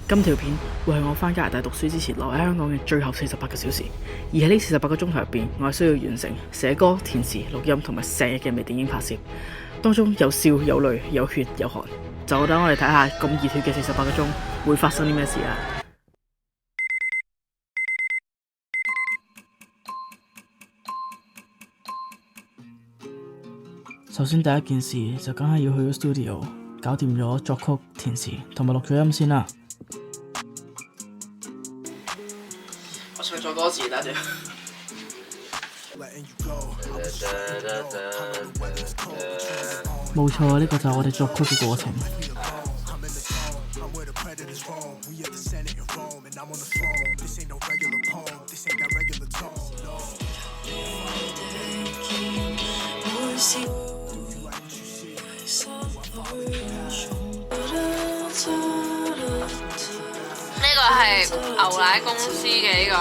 今條片會係我返加拿大讀書之前留喺香港嘅最後48個小時，而喺呢48個鐘頭入邊，我係需要完成寫歌、填詞、錄音同埋成日嘅微電影拍攝，當中有笑有淚有血有汗，就等我哋睇下咁熱血嘅48個鐘會發生啲咩事啦！首先第一件事就梗係要去咗 studio 搞掂咗作曲、填詞同埋錄咗音先啦。我唱錯歌詞得啫。冇錯，呢個就係我哋作曲嘅過程。呢個係牛奶公司嘅呢個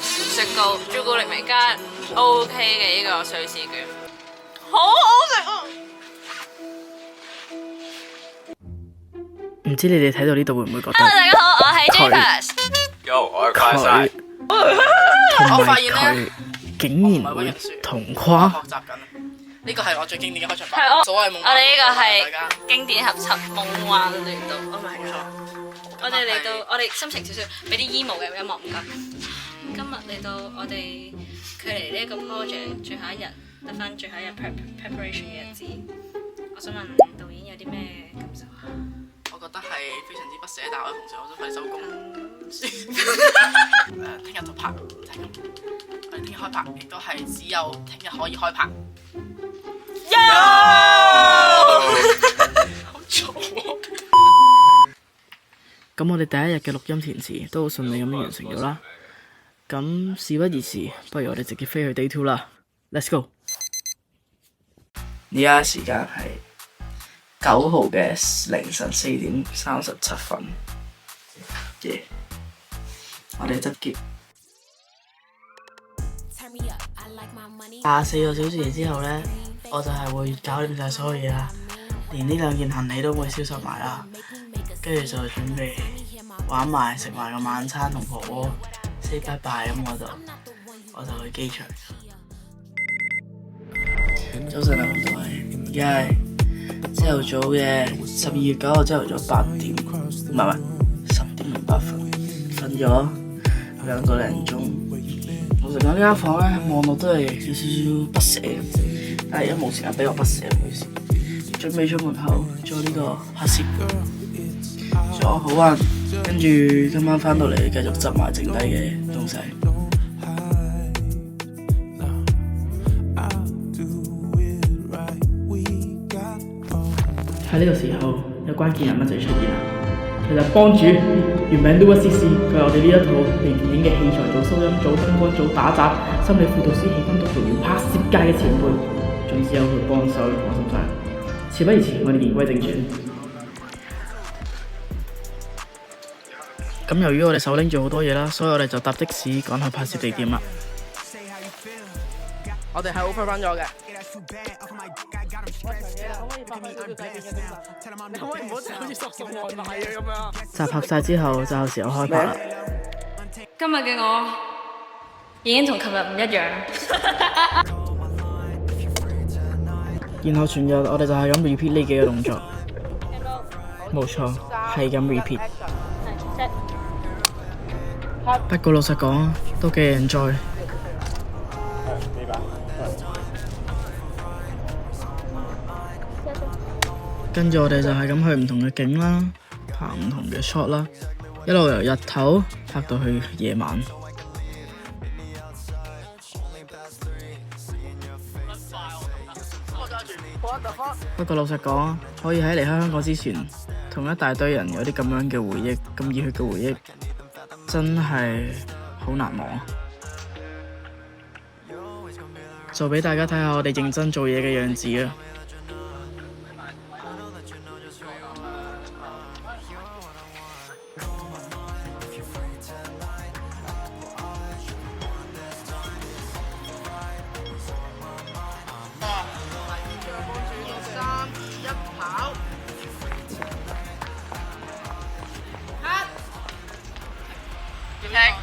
雪糕，朱古力味加 OK 嘅呢個瑞士卷，好好食啊！唔知你哋睇到呢度會唔會覺得 Hello 大家好，我係 James。我係快晒。同埋佢竟然會同框。學習緊。呢個係我最經典嘅開場白。係所謂夢。我哋呢個係經典合輯《夢幻聯動》。Oh my god！我哋嚟到，我哋心情少少，俾啲 emo 嘅音樂唔該。今日嚟到我哋距離呢一個 project 最後一日，得翻最後一日 preparation 嘅日子。我想問導演有啲咩感受啊？我覺得係非常之不捨，但係我同時我想快啲收工。聽日就拍，就係咁。我哋聽日開拍，亦都係只有聽日可以開拍。好嘈啊！咁我哋第一日嘅錄音填詞都好順利咁樣完成咗啦。咁事不宜遲，不如我哋直接飛去 Day 2啦。Let's go！ 而家時間係9號嘅凌晨4點37分。耶！我哋執結。24個小時之後呢，我就係會搞掂晒所有嘢啦，連呢2件行李都會銷售埋啦。跟住就準備玩埋食埋個晚餐同婆婆 say bye bye， 咁我就去機場。早晨啊，各位，而家係朝頭早嘅12月9號朝頭早8點，唔係10點08分，瞓咗2個零鐘。老實講，呢間房咧望落都係有少少不捨，但係而家冇時間俾我不捨，唔好意思。準備出門口做呢個拍攝。做好運，跟住今晚返到嚟繼續執埋剩低嘅東西。喺呢個時候，有關鍵人物就出現啦。其實幫主原名 Louis CC， 佢係我哋呢一套微電影嘅器材組、收音組、燈光組、打雜、心理輔導師、氣氛督導員、拍攝界嘅前輩，總之有佢幫手，放心晒。事不宜遲，我哋言歸正傳。咁由於我哋手拎住好多嘢啦，所以我哋就搭的士趕去拍攝地點啦。我哋係 over 翻咗嘅。你可唔可以唔好好似索送外賣嘅咁樣？集合晒之後就係時候開拍啦。今日嘅我已經同琴日唔一樣。然後全日我哋就係咁 repeat 呢幾個動作。冇錯，係咁 repeat。不過老實講，都幾 enjoy。跟住我哋就係咁去唔同嘅景啦，拍唔同嘅 shot 啦，一路由日頭拍到去夜晚。不過老實講，可以喺離開香港之前，同一大堆人有啲咁樣嘅回憶，咁熱血嘅回憶，真係好難忘。就俾大家睇下我哋認真做嘢嘅樣子啊！3、2、1，跑！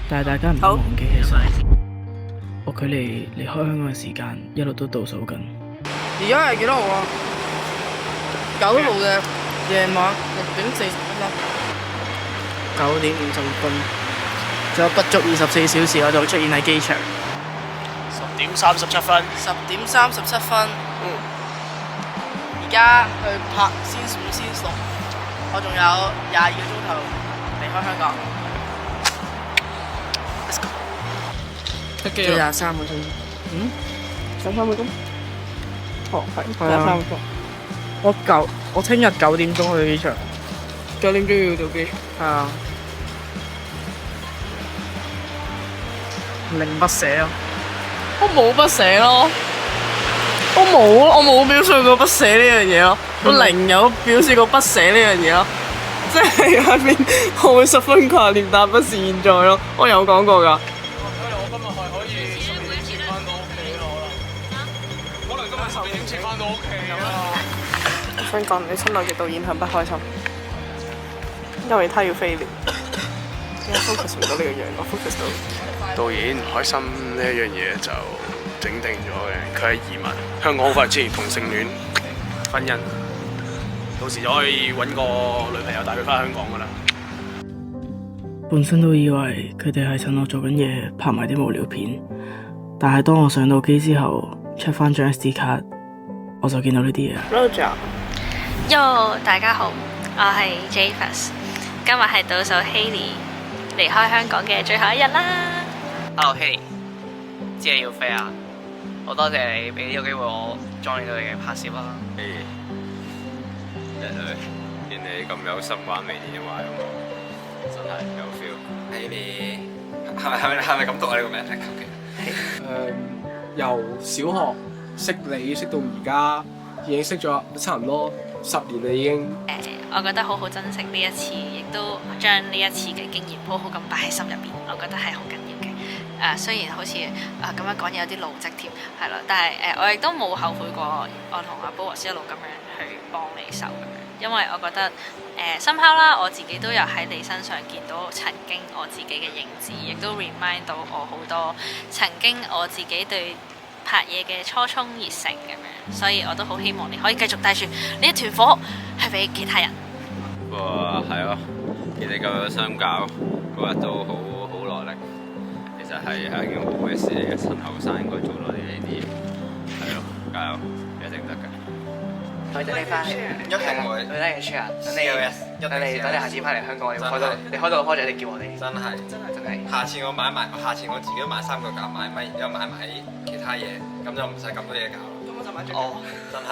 但係大家唔好忘記，其實我距離離開香港嘅時間一路都倒數緊。而家係幾多號啊？9號嘅夜晚6:41。9:55，仲有不足24小時，我就會出現喺機場。10:37。10:37。而家去拍先5先6，我仲有22個鐘頭離開香港。Let's go。仲有23個鐘。23個鐘。哦，係23個鐘。我聽日9點鐘去機場。9點鐘要到機。係啊。零不捨啊！我冇不捨咯，我冇表示過不捨呢樣嘢咯，我零有表示過不捨呢樣嘢咯，即係下邊我會十分掛念，但不是現在咯，我有講過㗎。我今日係可以12點前翻到屋企咯，可能今日12點前翻到屋企啦。我想講你親愛嘅導演很不開心，因為他要飛了。點解 focus 唔到呢個樣？我 focus 到。導演唔開心呢一樣嘢就整定咗嘅，佢係移民，香港好快出現同性戀婚姻，到時就可以揾個女朋友帶佢翻香港噶啦。本身都以為佢哋係趁我做緊嘢拍埋啲無聊片，但係當我上到機之後 check 翻張 SD 卡，我就見到呢啲嘢。Roger， Yo， 大家好，我係 Javis， 今日係倒數 Hailey 離開香港嘅最後一日啦。Hello Hailey， 知你要飛啊！好多謝你俾呢個機會我 join 到你嘅拍攝啦。人類見你咁有心玩微電影話咁，真係有 feel。Hailey 係咪咁讀啊？呢個名由小學識你識到而家，已經識咗差唔多10年啦已經。我覺得好好珍惜呢一次，亦都將呢一次嘅經驗好好咁擺喺心入邊，我覺得係好緊要嘅。雖然好似咁樣講嘢有啲老積添，係咯，但係我亦都冇後悔過我同阿 Boris 一路咁樣去幫你手咁樣，因為我覺得深刻啦，我自己都有喺你身上見到曾經我自己嘅影子，亦都 remind 到我好多曾經我自己對拍嘢嘅初衷熱誠咁樣，所以我都好希望你可以繼續帶住呢一團火去俾其他人。哇，係咯，見你咁有心搞，嗰日都好耐力。其實係一件好嘅事嚟嘅，趁後生應該做多啲呢啲嘢。係咯，加油，一定得㗎。多謝你翻嚟，一定會。多謝你 share，等你下次翻嚟香港，你開到個 project，你叫我哋。真係。下次我自己買3個夾買咪，又買埋其他嘢，咁就唔使咁多嘢搞啦。咁我就買真係。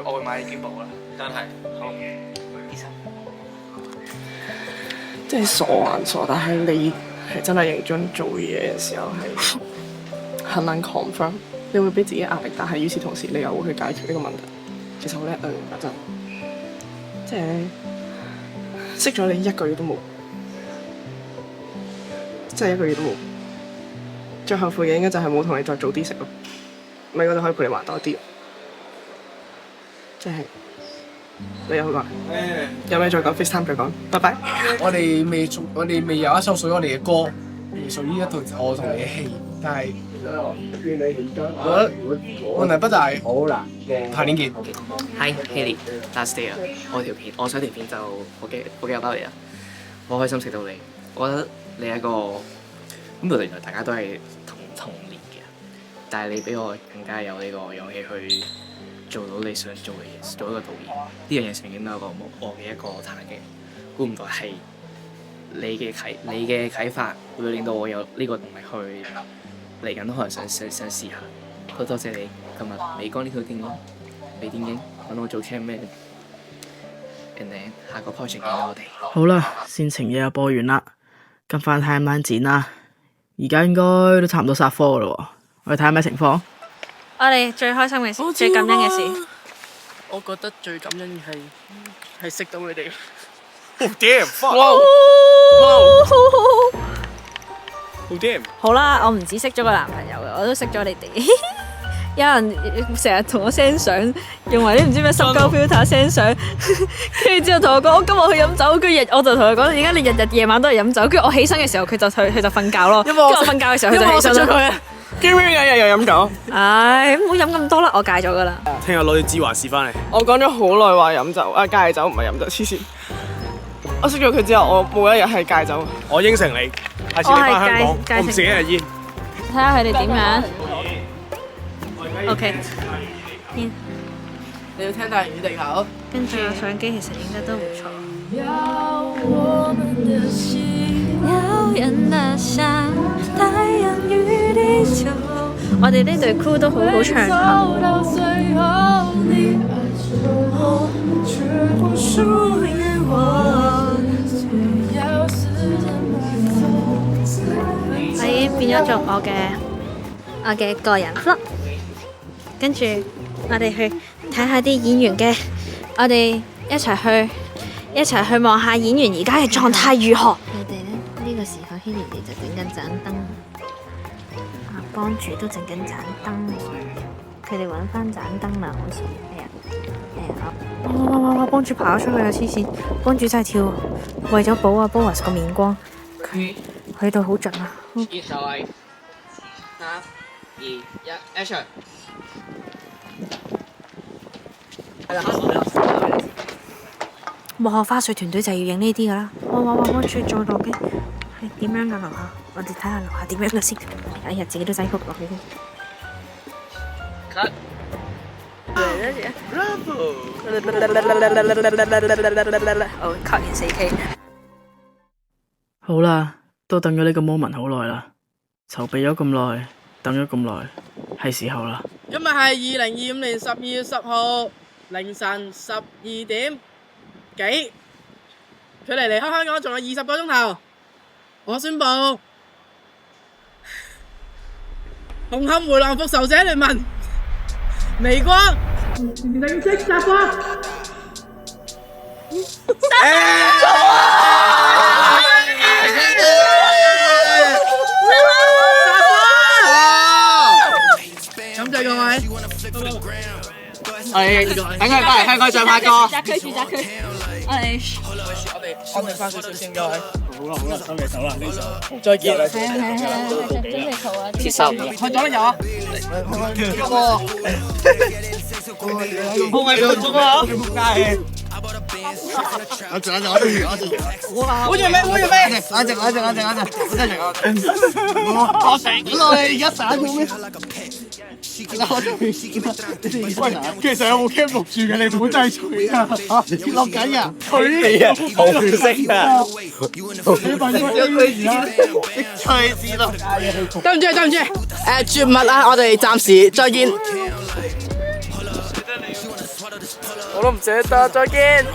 我會買啲肩部啦。真係。好。醫生。即係傻還傻，但係你係真係認真做嘢嘅時候係很難 confirm， 你會俾自己壓力，但係與此同時你又會去解決呢個問題，其實好叻啊！真，即係識咗你1個月都冇，真係1個月都冇。最後悔嘅應該就係冇同你再早啲食咯，咪我就可以陪你玩多啲。即係你有去話，有咩再講 FaceTime 再講，拜拜。我哋未有一首屬於我哋嘅歌，屬於一套我同你嘅戲，但係我覺得問題不大，下年見。Hi Hailey，last day 啊！我想條片就好幾包嚟啊！我開心識到你，我覺得你係一個咁原來大家都係同年嘅，但係你比我更加有呢個勇氣去做到你想做嘅嘢，做一個導演。呢樣嘢曾經都有個我嘅一個彈嘅，估唔到係你嘅啟發，會令到我有呢個動力去嚟緊，可能想試下。好多謝你今日美光呢套電影，微電影揾我做 cameraman， and then 下個 project 見到我哋。好啦，煽情嘢又播完啦，咁快 timeline 剪啦，而家應該都差唔多殺科啦喎，我哋睇下咩情況。我哋最開心嘅事，最感恩嘅事。我覺得最感恩係識到佢哋。Oh damn！ 好 damn！好啦，我唔止識咗個男朋友嘅，我都識咗你哋。有人成日同我 send 相，用埋啲唔知咩濕鳩 filter send 相，跟住之後同我講我今日去飲酒，跟住我就同佢講，點解你日日夜晚都係飲酒？跟住我起身嘅時候佢就瞓覺咯，跟住我瞓覺嘅時候佢就起身咯。基本日日又飲酒。唉，唔好飲咁多啦，我戒咗噶啦。聽日攞啲芝華士翻嚟。我講咗好耐話飲酒，戒酒唔係飲酒，黐線。我識咗佢之後，我冇一日係戒酒。我應承你，下次你翻香港，我唔食一日煙。睇下佢哋點樣。OK。你要聽大雨地球。跟住相機其實影得都唔錯。有人的像太陽與地球。我哋呢隊 crew 都好長頭。我已經變咗做我嘅個人 vlog，跟住我哋去睇下啲演員嘅，我哋一齊去望下演員而家嘅狀態如何。佢哋呢個時候 Hilary 就整緊盞燈，幫主都整緊盞燈，佢哋揾翻盞燈啦，好似哇！幫主跑出去啊！黐線，幫主真係跳，為咗補啊 Boris 個面光，佢去到好盡啊！熱手位，3、2、1 ，Action！ 幕後花絮團隊就要影呢啲噶啦！哇！幫主再落嘅係點樣噶樓下？我哋睇下樓下點樣嘅先。哎呀，自己都擠曲落去添。Cut！哦，cut 完4K。好啦，都等咗呢個 moment 好耐啦，籌備咗咁耐，等咗咁耐，係時候啦。今日係2025年12月10號凌晨12點幾，距離離開香港仲有20個鐘頭。我宣布，紅磡回廊復仇者聯盟，微光正式集合。感謝各位。等佢翻嚟香港再拍歌。住宅區。我哋安靜翻少少先，各位。好啦，收尾手啦，呢首。再見。係，準備好啊！接受。去咗啦，有啊。好咪夠鐘啊！我完未？冷靜。我醒咗你而家散咗咩？其實有冇 cam 錄住嘅？你唔好真係吹啊！落緊啊！吹啊！好聲啊！你問我吹字咯。對唔住。絕密啊！我哋暫時再見。我都唔捨得，再見。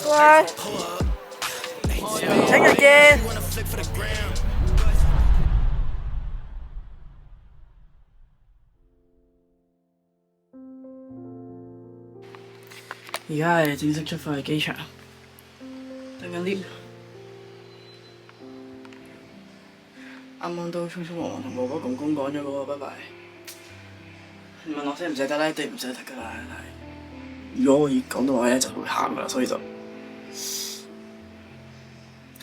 乖，聽日見。而家係正式出發去機場，等緊 lift。啱啱都匆匆忙忙同哥哥公公講咗嗰個拜拜。你問我捨唔捨得咧？一定唔捨得㗎啦。如果我講到話咧，就會喊㗎啦，所以就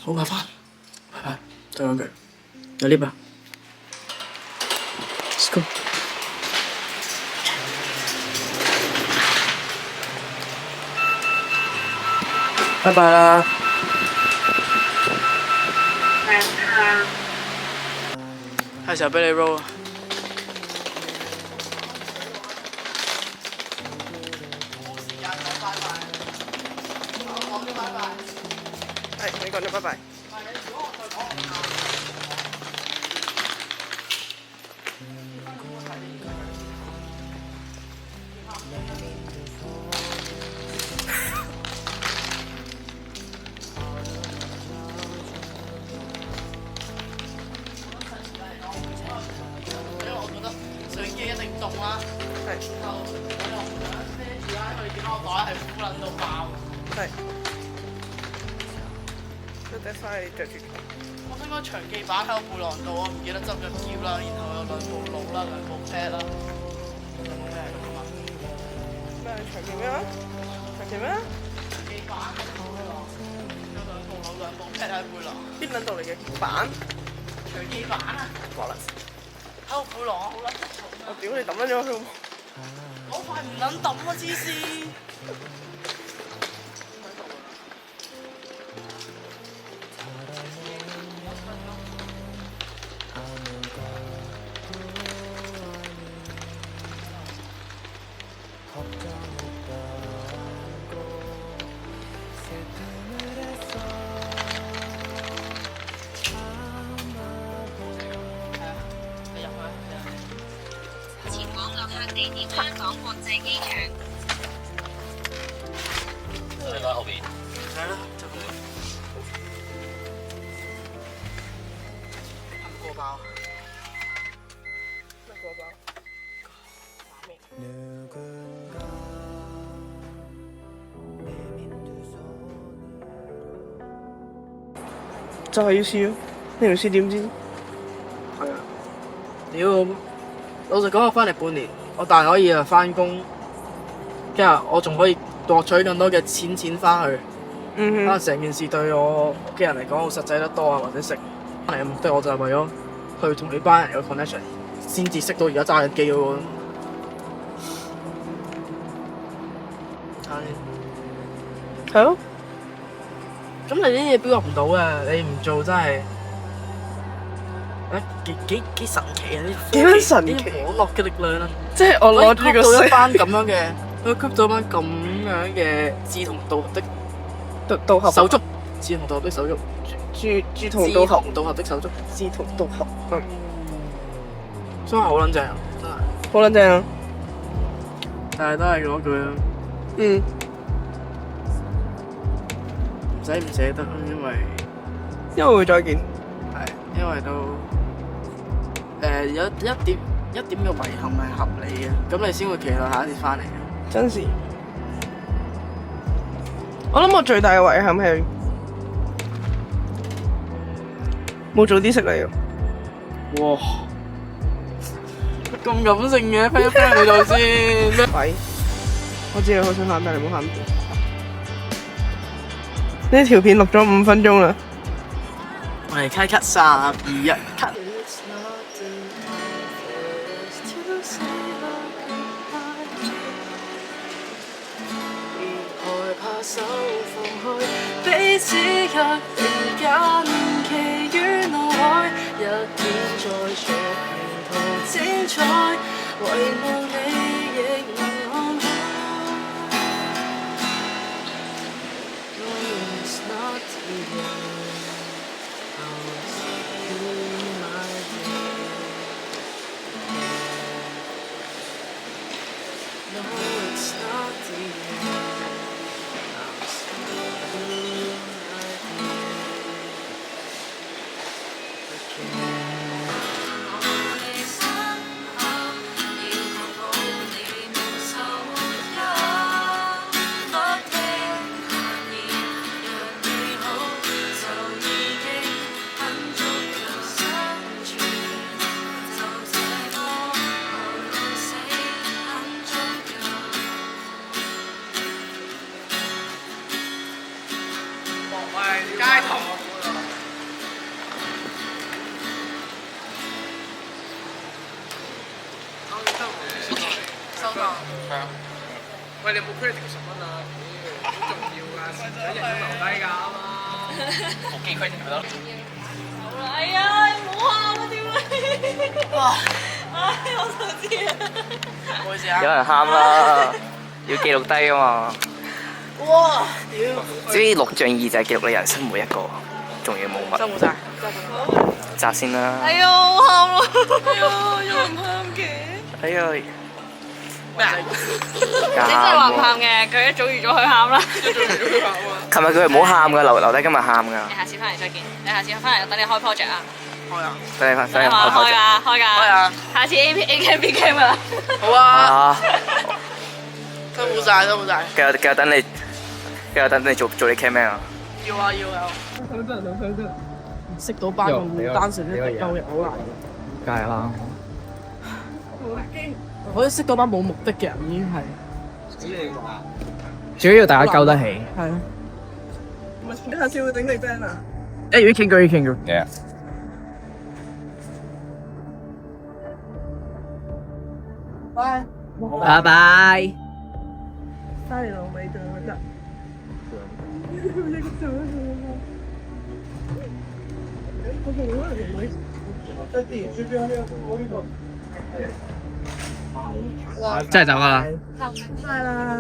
好麻煩。拜拜，再講句，有 lift 啊 ，Let's go。拜拜啦。係時候俾你 roll 啦。係，你講咗拜拜。相機一定凍啦，然後我又唔想孭住啦，因為你見到我袋係敷撚到爆。係。都得翻你着住。我應該長期擺喺個背囊度，我唔記得執咗篋啦，然後有兩部腦啦，兩部 pad 啦。咩長期咩啊？長期咩啊？邊撚度嚟嘅板？長期板啊！喺度背囊。我屌你抌撚咗佢！好快唔撚抌啊！黐線！前往落客地點香港國際機場。你講喺後邊。係啦，就咁啦。過包。咩過包？就係要試咯，你唔試點知？係啊。屌，老實講，我翻嚟半年，我大可以翻工，跟住我仲可以獲取更多嘅錢翻去。可能成件事對我屋企人嚟講好實際得多啊，或者食翻嚟嘅目的，我就係為咗去同呢班人有 connection，先至識到而家揸緊機嗰個。係咯。咁你呢啲嘢標入唔到嘅，你唔做真係，幾神奇啊！幾撚神奇啲網絡嘅力量啊！即係我攞住個到一班咁樣嘅，可以 group 到一班咁樣嘅志同道合的道合手足，志同道合的手足，志同道合，道合的手足，志同道合，真係好撚正，真係。好撚正啊！但係都係嗰句啦，嗯。唔使唔捨得，因為會再見。係因為都有一點嘅遺憾係合理嘅，咁你先會期待下一次翻嚟嘅。真是。我諗我最大嘅遺憾係冇早啲識你。哇！咁感性嘅，飛一飛你度先。喂，我知你好想喊，但係你冇喊。呢條片錄咗5分鐘啦。我哋咳3、2、1，咳。手放開，彼此卻仍緊期於腦海，一天再續沿途精彩，唯望你亦能看開。No, it's not the end. I'll see you my day. No, it's not the end.喂，你有冇 credit 10蚊啊？好重要㗎，蝕咗人都留低㗎啊嘛。我寄 credit 咪得咯。好啦，哎呀，唔好喊啊！點解？哇！唉，我就知啊。唔好意思啊。有人喊啦，要記錄低啊嘛。哇！屌！知錄像2就係記錄你人生每一個重要moment。辛苦晒。扎先啦。哎呀，我喊啦！哎呀，有人喊嘅。哎呀！咩啊？你真係話唔喊嘅，佢一早預咗佢喊啦。琴日佢唔好喊㗎，留低今日喊㗎。你下次翻嚟再見，你下次翻嚟等你開 project 啊。開啊！等你開開㗎，開㗎。開啊！下次 A Cam B Cam 啊。好啊！啊！辛苦晒，辛苦晒。繼續等你做啲 cameraman 啊！要啊要啊！識到班咁單純嘅鳩人好難。梗係啦。好驚！我覺得識嗰班冇目的嘅人已經係最緊要大家溝得起。係咯。唔係下次會整你 band 啊？誒，you can go，you can go。Yeah。拜。拜拜。沙利老味對我得。真係走啦！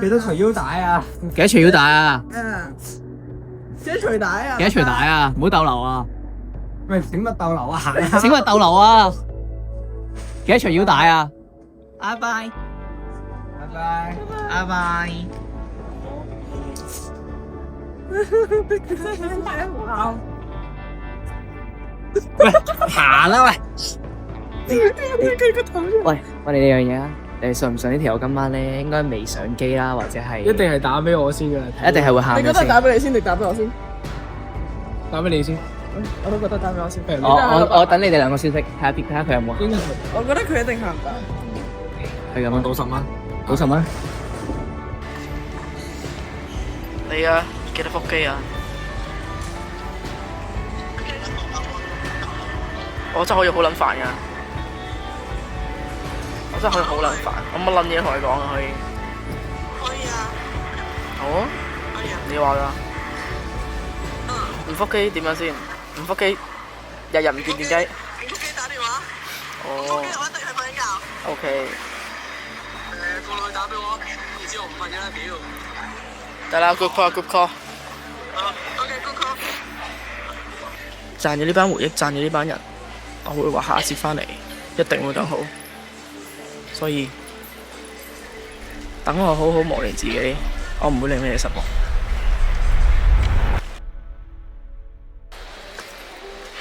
幾多條腰帶啊？幾多條腰帶啊？幾多除帶啊？幾多除帶啊？唔好逗留啊！喂，整乜逗留啊？請勿逗留啊！幾多條腰帶啊？拜拜。拜拜。拜拜。喂，行啦喂！喂，我哋呢樣嘢啊，你信唔信呢條友今晚咧應該未上機啦，或者係一定係打俾我先㗎啦。一定係會喊嘅你覺得打俾你先定打俾我先？打俾你先。我都覺得打俾我先。我等你哋兩個消息，睇下佢有冇。應該我覺得佢一定喊唔到。係咁啊，賭10蚊。賭10蚊。你啊，記得腹肌啊！我真係可以好撚煩噶，我真係可以好撚煩。我乜撚嘢同你講啊？可以？可以啊。好啊。你話㗎？唔腹肌點樣先？唔腹肌，日日唔見電雞。唔腹肌打電話。哦。唔腹肌我一定係瞓緊覺。O K。個女打俾我，唔知我唔瞓嘅啦屌。得啦 ，good call，good call。OK，good call。賺咗呢班回憶，賺咗呢班人。我會話下一次翻嚟一定會更好，所以等我好好磨練自己，我唔會令你哋失望。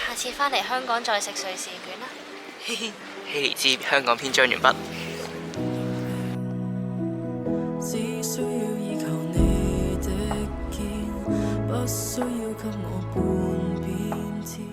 下次返嚟香港再食瑞士卷啦。希尼茲香港篇章完畢。只需要依靠你的肩，不需要給我半邊天。